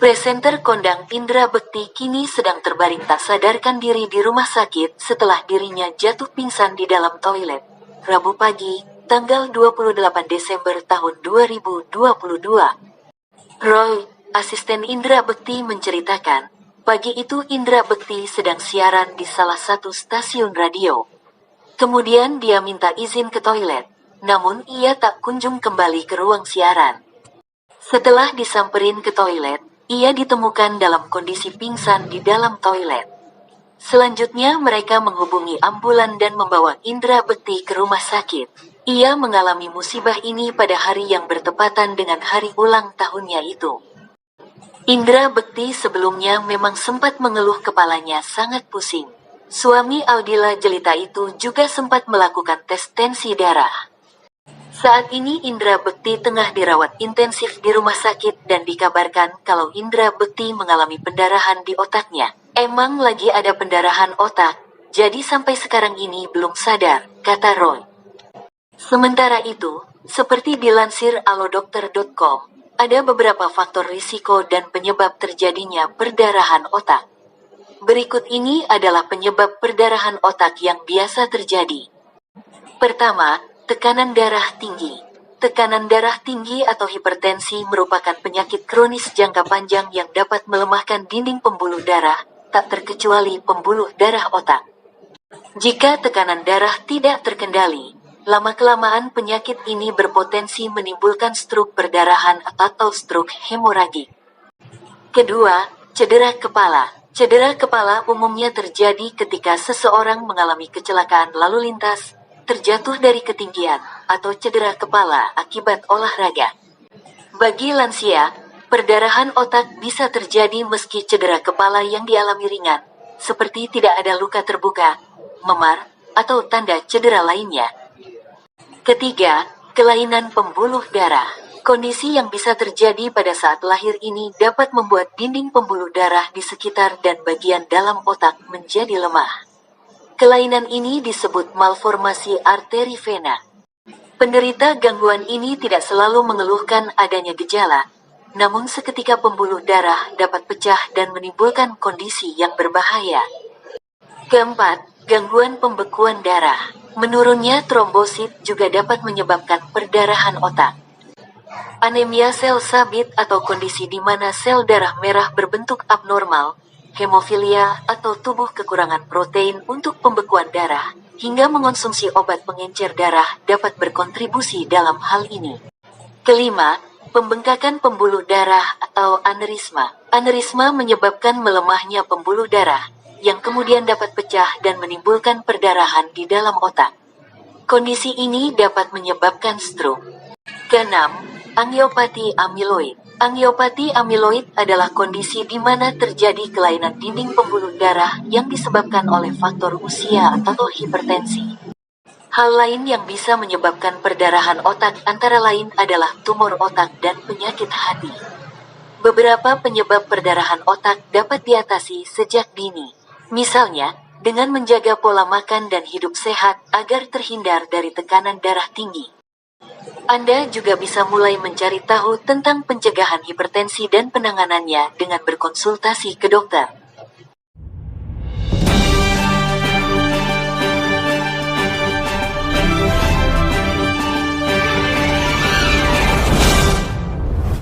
Presenter kondang Indra Bekti kini sedang terbaring tak sadarkan diri di rumah sakit setelah dirinya jatuh pingsan di dalam toilet. Rabu pagi, tanggal 28 Desember tahun 2022. Roy, asisten Indra Bekti menceritakan, pagi itu Indra Bekti sedang siaran di salah satu stasiun radio. Kemudian dia minta izin ke toilet, namun ia tak kunjung kembali ke ruang siaran. Setelah disamperin ke toilet, ia ditemukan dalam kondisi pingsan di dalam toilet. Selanjutnya mereka menghubungi ambulan dan membawa Indra Bekti ke rumah sakit. Ia mengalami musibah ini pada hari yang bertepatan dengan hari ulang tahunnya itu. Indra Bekti sebelumnya memang sempat mengeluh kepalanya sangat pusing. Suami Aldila Jelita itu juga sempat melakukan tes tensi darah. Saat ini Indra Bekti tengah dirawat intensif di rumah sakit dan dikabarkan kalau Indra Bekti mengalami pendarahan di otaknya. Emang lagi ada pendarahan otak, jadi sampai sekarang ini belum sadar, kata Roy. Sementara itu, seperti dilansir alodokter.com, ada beberapa faktor risiko dan penyebab terjadinya perdarahan otak. Berikut ini adalah penyebab perdarahan otak yang biasa terjadi. Pertama, tekanan darah tinggi. Tekanan darah tinggi atau hipertensi merupakan penyakit kronis jangka panjang yang dapat melemahkan dinding pembuluh darah, tak terkecuali pembuluh darah otak. Jika tekanan darah tidak terkendali, lama-kelamaan penyakit ini berpotensi menimbulkan stroke perdarahan atau stroke hemoragik. Kedua, cedera kepala. Cedera kepala umumnya terjadi ketika seseorang mengalami kecelakaan lalu lintas, terjatuh dari ketinggian, atau cedera kepala akibat olahraga. Bagi lansia, perdarahan otak bisa terjadi meski cedera kepala yang dialami ringan, seperti tidak ada luka terbuka, memar, atau tanda cedera lainnya. Ketiga, kelainan pembuluh darah. Kondisi yang bisa terjadi pada saat lahir ini dapat membuat dinding pembuluh darah di sekitar dan bagian dalam otak menjadi lemah. Kelainan ini disebut malformasi arteri vena. Penderita gangguan ini tidak selalu mengeluhkan adanya gejala, namun seketika pembuluh darah dapat pecah dan menimbulkan kondisi yang berbahaya. Keempat, gangguan pembekuan darah. Menurunnya trombosit juga dapat menyebabkan perdarahan otak. Anemia sel sabit atau kondisi di mana sel darah merah berbentuk abnormal, hemofilia atau tubuh kekurangan protein untuk pembekuan darah, hingga mengonsumsi obat pengencer darah dapat berkontribusi dalam hal ini. Kelima, pembengkakan pembuluh darah atau aneurisma. Aneurisma menyebabkan melemahnya pembuluh darah, yang kemudian dapat pecah dan menimbulkan perdarahan di dalam otak. Kondisi ini dapat menyebabkan stroke. Keenam, angiopati amiloid. Angiopati amiloid adalah kondisi di mana terjadi kelainan dinding pembuluh darah yang disebabkan oleh faktor usia atau hipertensi. Hal lain yang bisa menyebabkan perdarahan otak antara lain adalah tumor otak dan penyakit hati. Beberapa penyebab perdarahan otak dapat diatasi sejak dini. Misalnya, dengan menjaga pola makan dan hidup sehat agar terhindar dari tekanan darah tinggi. Anda juga bisa mulai mencari tahu tentang pencegahan hipertensi dan penanganannya dengan berkonsultasi ke dokter.